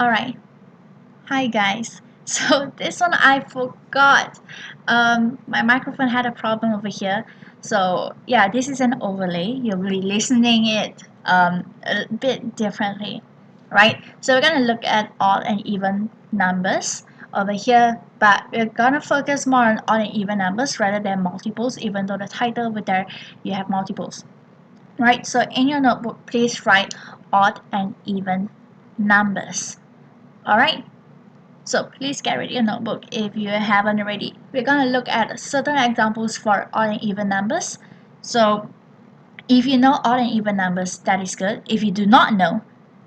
Alright, hi guys. So this one I forgot. My microphone had a problem over here. So yeah, this is an overlay. You'll be listening it a bit differently, right? So we're gonna look at odd and even numbers over here, but we're gonna focus more on odd and even numbers rather than multiples, even though the title over there you have multiples. Right? So in your notebook, please write odd and even numbers. Alright? So please get ready your notebook if you haven't already. We're going to look at certain examples for odd and even numbers. So if you know odd and even numbers, that is good. If you do not know,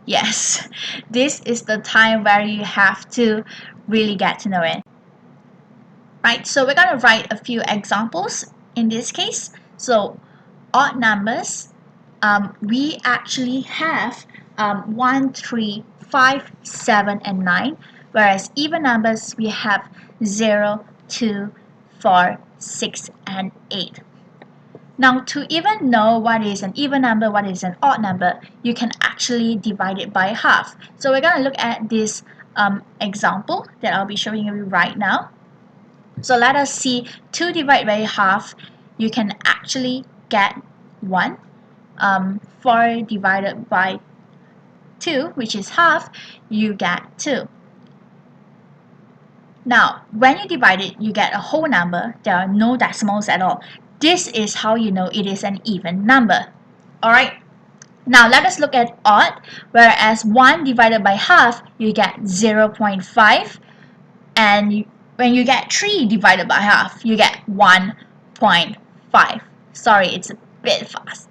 yes, this is the time where you have to really get to know it. Right, so we're going to write a few examples in this case. So odd numbers, we actually have 1, 3, 5, 7, and 9, whereas even numbers we have 0, 2, 4, 6, and 8. Now, to even know what is an even number, what is an odd number, you can actually divide it by half. So we're going to look at this example that I'll be showing you right now. So let us see 2 divided by half, you can actually get 1. 4 divided by 2, which is half, you get 2. Now, when you divide it, you get a whole number. There are no decimals at all. This is how you know it is an even number. Alright, now let us look at odd. Whereas 1 divided by half, you get 0.5. And when you get 3 divided by half, you get 1.5. Sorry, it's a bit fast.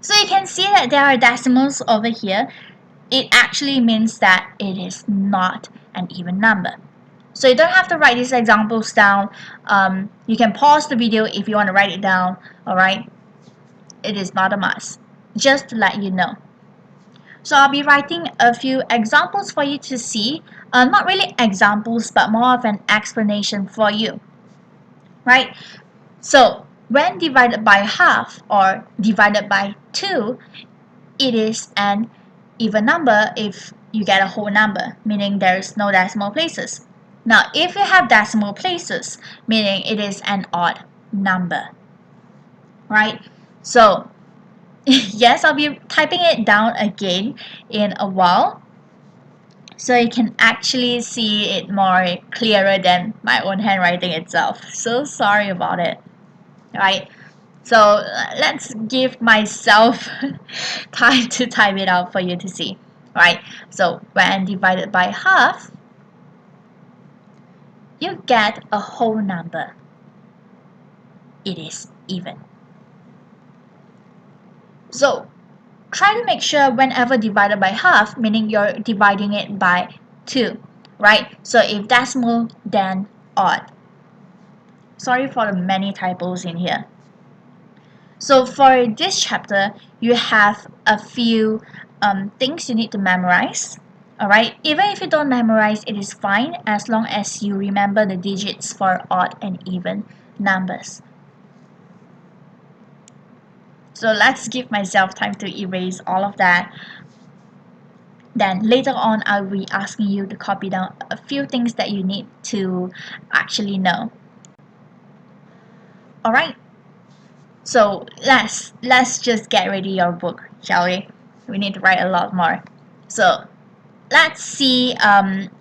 So you can see that there are decimals over here. It actually means that it is not an even number. So you don't have to write these examples down. You can pause the video if you want to write it down. Alright, it is not a must. Just to let you know. So I'll be writing a few examples for you to see. Not really examples, but more of an explanation for you. Right? So when divided by half or divided by 2, it is an even number if you get a whole number, meaning there's no decimal places. Now, if you have decimal places, meaning it is an odd number, right? So, yes, I'll be typing it down again in a while, so you can actually see it more clearer than my own handwriting itself. So sorry about it, right? So let's give myself time to type it out for you to see, right? So when divided by half, you get a whole number. It is even. So try to make sure whenever divided by half, meaning you're dividing it by 2, right? So if decimal, then odd. Sorry for the many typos in here. So for this chapter, you have a few things you need to memorize. Alright, even if you don't memorize, it is fine as long as you remember the digits for odd and even numbers. So let's give myself time to erase all of that. Then later on, I'll be asking you to copy down a few things that you need to actually know. Alright, so let's just get ready your book, shall we? We need to write a lot more. So let's see,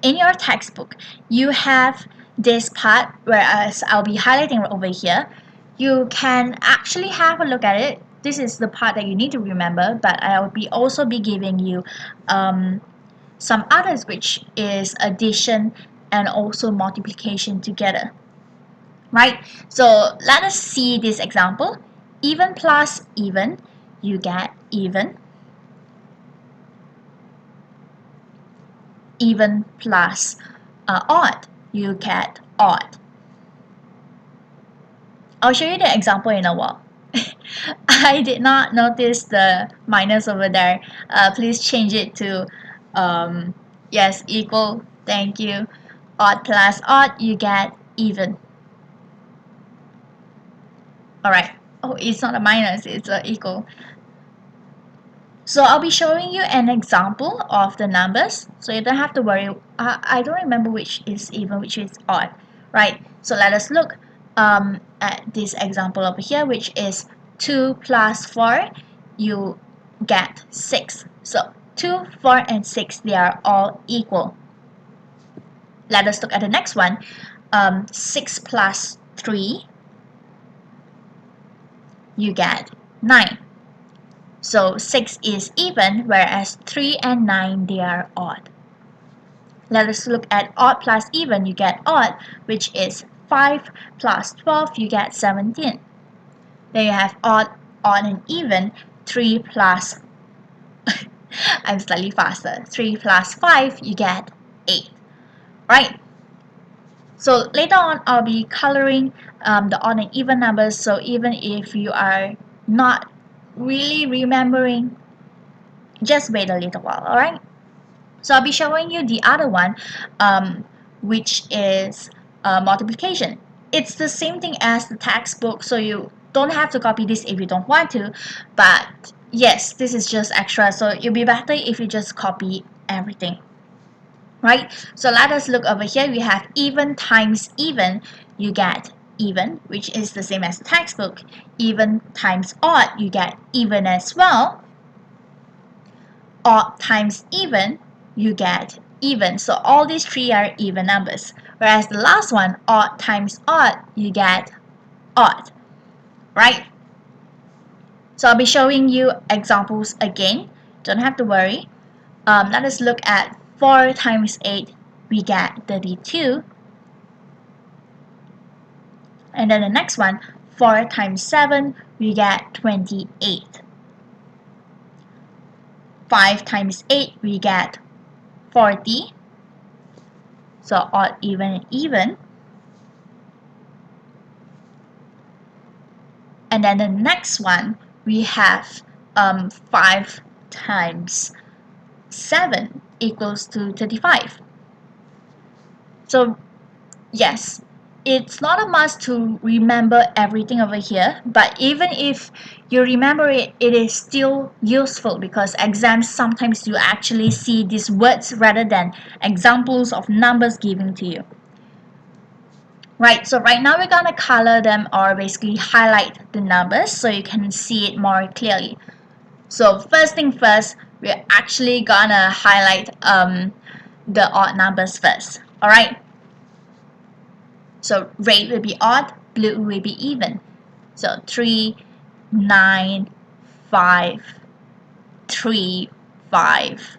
in your textbook, you have this part, whereas I'll be highlighting over here. You can actually have a look at it. This is the part that you need to remember, but I'll be also be giving you some others, which is addition and also multiplication together. Right? So let us see this example. Even plus even, you get even. Even plus odd, you get odd. I'll show you the example in a while. I did not notice the minus over there. Please change it to yes, equal. Thank you. Odd plus odd, you get even. Alright. Oh, it's not a minus, it's a equal. So I'll be showing you an example of the numbers, so you don't have to worry. I don't remember which is even, which is odd, right? So let us look at this example over here, which is 2 plus 4, you get 6. So 2, 4, and 6, they are all equal. Let us look at the next one. 6 plus 3, you get 9. So 6 is even, whereas 3 and 9, they are odd. Let us look at odd plus even, you get odd, which is 5 plus 12, you get 17. Then you have odd, odd and even, 3 plus, I'm slightly faster, 3 plus 5, you get 8, right? So later on, I'll be coloring the odd and even numbers, so even if you are not really remembering, just wait a little while, alright? So I'll be showing you the other one, which is multiplication. It's the same thing as the textbook, so you don't have to copy this if you don't want to, but yes, this is just extra, so it'll be better if you just copy everything, right? So let us look over here. We have even times even, you get even, which is the same as the textbook. Even times odd, you get even as well. Odd times even, you get even. So all these three are even numbers. Whereas the last one, odd times odd, you get odd, right? So I'll be showing you examples again. Don't have to worry. Let us look at 4 times 8, we get 32. And then the next one, 4 times 7, we get 28. 5 times 8, we get 40. So odd, even, and even. And then the next one, we have 5 times 7 equals to 35. So yes, it's not a must to remember everything over here, but even if you remember it, it is still useful because exams sometimes you actually see these words rather than examples of numbers given to you. Right, so right now we're gonna color them or basically highlight the numbers so you can see it more clearly. So first thing first, we're actually gonna highlight the odd numbers first. Alright, so red will be odd, blue will be even. So 3, 9, 5, 3, 5.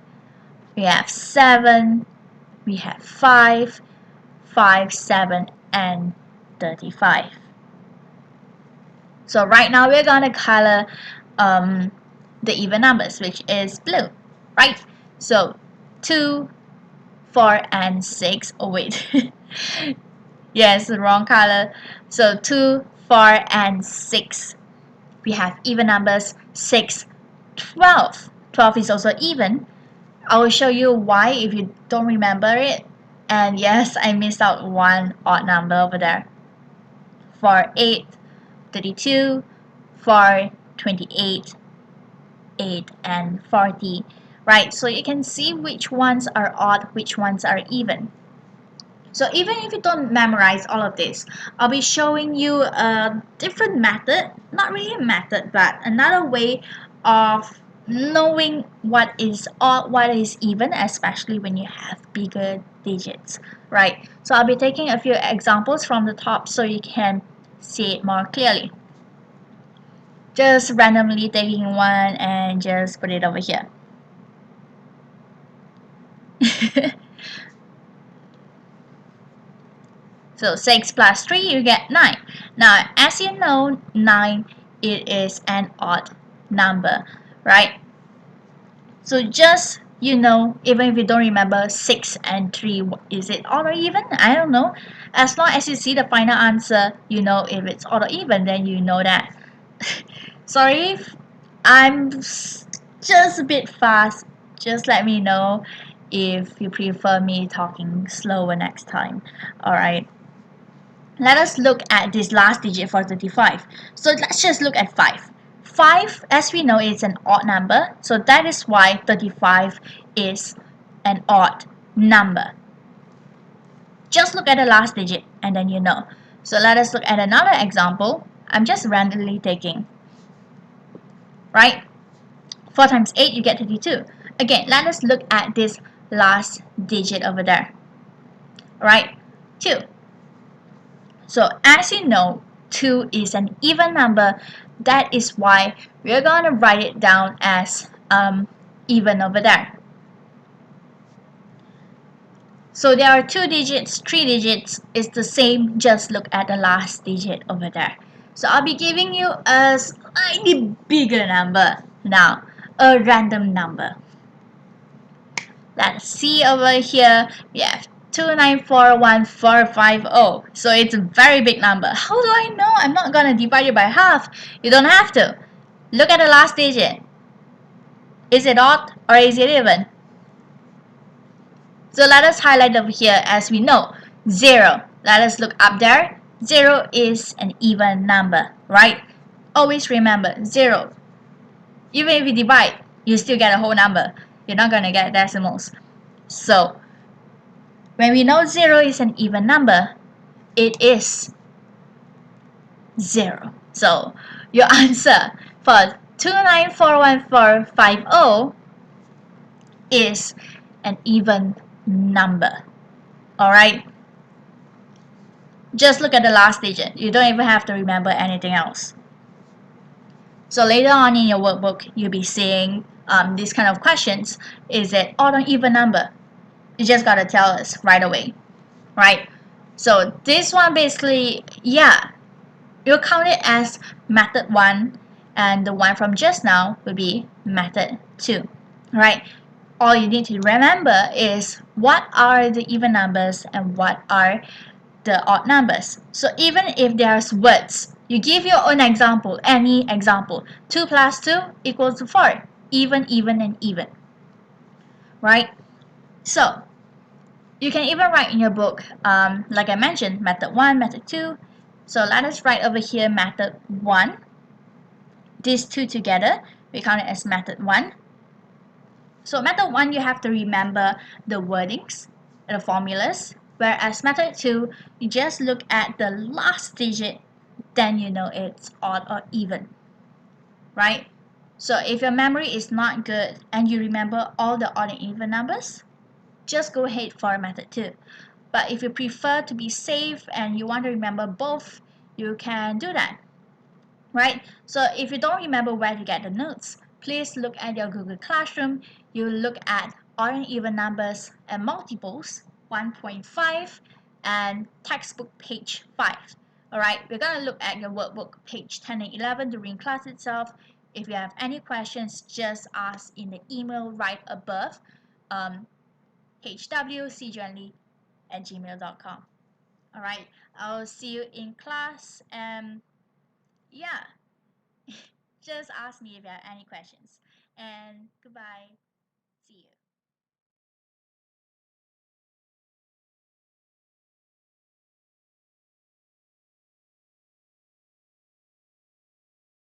We have 7, we have 5, 5, 7, and 35. So right now we're gonna color the even numbers, which is blue, right? So 2, 4, and 6. Oh wait, yes, the wrong color. So 2, 4, and 6. We have even numbers. 6, 12. 12 is also even. I will show you why if you don't remember it. And yes, I missed out one odd number over there. 4, 8, 32, 4, 28, 8, and 40. Right, so you can see which ones are odd, which ones are even. So even if you don't memorize all of this, I'll be showing you a different method, not really a method, but another way of knowing what is odd, what is even, especially when you have bigger digits, right? So I'll be taking a few examples from the top so you can see it more clearly. Just randomly taking one and just put it over here. So 6 plus 3, you get 9. Now, as you know, 9, it is an odd number, right? So just, even if you don't remember 6 and 3, is it odd or even? I don't know. As long as you see the final answer, you know if it's odd or even, then you know that. Sorry if I'm just a bit fast. Just let me know if you prefer me talking slower next time. Alright. Let us look at this last digit for 35. So let's just look at 5. 5, as we know, is an odd number, so that is why 35 is an odd number. Just look at the last digit and then you know. So let us look at another example. I'm just randomly taking, right? 4 times 8, you get 32. Again, let us look at this last digit over there, right? 2. So as you know, 2 is an even number. That is why we're going to write it down as even over there. So there are 2 digits, 3 digits, it's the same, just look at the last digit over there. So I'll be giving you a slightly bigger number now, a random number. Let's see over here, we have 2941450. So it's a very big number. How do I know? I'm not going to divide it by half. You don't have to. Look at the last digit. Is it odd or is it even? So let us highlight over here as we know. 0. Let us look up there. 0 is an even number, right? Always remember 0. Even if you divide, you still get a whole number. You're not going to get decimals. So when we know 0 is an even number, it is 0. So your answer for 2941450 is an even number. Alright? Just look at the last digit. You don't even have to remember anything else. So later on in your workbook, you'll be seeing these kind of questions. Is it odd or even number? You just gotta tell us right away, right? So this one basically, yeah, you'll count it as method 1, and the one from just now will be method 2, right? All you need to remember is what are the even numbers and what are the odd numbers. So even if there's words, you give your own example, any example. 2 plus 2 equals to 4. Even, and even. Right? So you can even write in your book, like I mentioned, method 1, method 2. So let us write over here method 1. These two together, we count it as method 1. So method 1, you have to remember the wordings, the formulas. Whereas method 2, you just look at the last digit, then you know it's odd or even, right? So if your memory is not good and you remember all the odd and even numbers, just go ahead for method 2. But if you prefer to be safe and you want to remember both, you can do that, right? So if you don't remember where to get the notes, please look at your Google Classroom. You look at odd and even numbers and multiples, 1.5, and textbook page 5. Alright, we're going to look at your workbook page 10 and 11 during class itself. If you have any questions, just ask in the email right above, hwcjourney@gmail.com. Alright, I'll see you in class, and yeah, just ask me if you have any questions. And goodbye. See you.